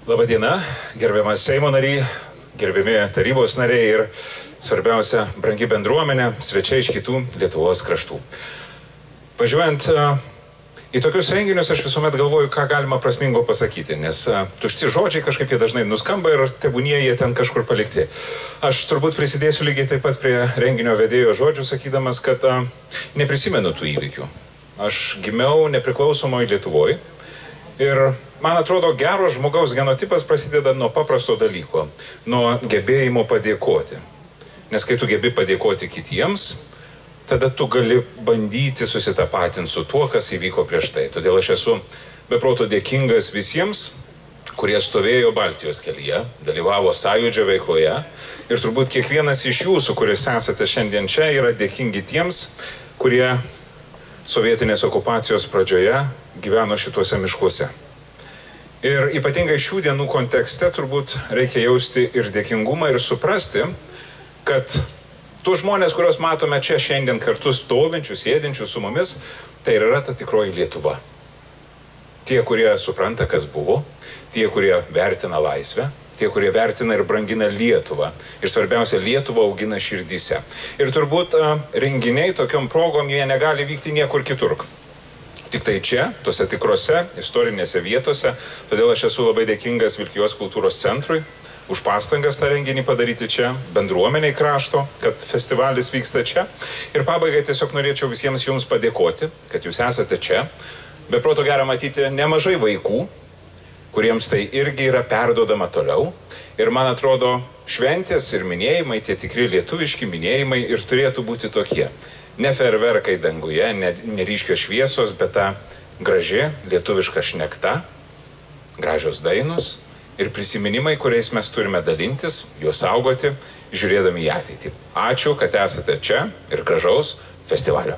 Labadiena, gerbiamas Seimo nariai, gerbiami tarybos nariai ir svarbiausia, brangi bendruomenė, svečiai iš kitų Lietuvos kraštų. Važiuojant į tokius renginius, aš visuomet galvoju, ką galima prasmingo pasakyti, nes tušti žodžiai kažkaip jie dažnai nuskamba ir tebūnie jie ten kažkur palikti. Aš turbūt prisidėsiu lygiai taip pat prie renginio vedėjo žodžių, sakydamas, kad neprisimenu tų įvykių. Aš gimiau nepriklausomoje Lietuvoje ir man atrodo, geros žmogaus genotipas prasideda nuo paprasto dalyko, nuo gebėjimo padėkoti. Nes kai tu gebi padėkoti kitiems, tada tu gali bandyti susitapatinti su tuo, kas įvyko prieš tai. Todėl aš esu beproto dėkingas visiems, kurie stovėjo Baltijos kelyje, dalyvavo sąjūdžio veikloje. Ir turbūt kiekvienas iš jūsų, kuris esate šiandien čia, yra dėkingi tiems, kurie sovietinės okupacijos pradžioje gyveno šituose miškuose. Ir ypatingai šių dienų kontekste turbūt reikia jausti ir dėkingumą ir suprasti, kad tų žmonės, kuriuos matome čia šiandien kartu stovinčius, sėdinčius su mumis, tai yra ta tikroji Lietuva. Tie, kurie supranta, kas buvo, tie, kurie vertina laisvę, tie, kurie vertina ir brangina Lietuvą. Ir svarbiausia, Lietuvą augina širdyse. Ir turbūt renginiai tokiom progom jie negali vykti niekur kitur. Tik tai čia, tose tikrose istorinėse vietose. Todėl aš esu labai dėkingas Vilkijos kultūros centrui už pastangas tą renginį padaryti čia, bendruomeniai krašto, kad festivalis vyksta čia. Ir pabaigai tiesiog norėčiau visiems jums padėkoti, kad jūs esate čia. Be proto gera matyti nemažai vaikų, kuriems tai irgi yra perduodama toliau. Ir man atrodo, šventės ir minėjimai, tie tikri lietuviški minėjimai ir turėtų būti tokie. Ne fejerverkai danguje, ne ryškios šviesos, bet ta graži lietuviška šnekta, gražios dainos ir prisiminimai, kuriais mes turime dalintis, juos saugoti, žiūrėdami į ateitį. Ačiū, kad esate čia ir gražaus festivalio.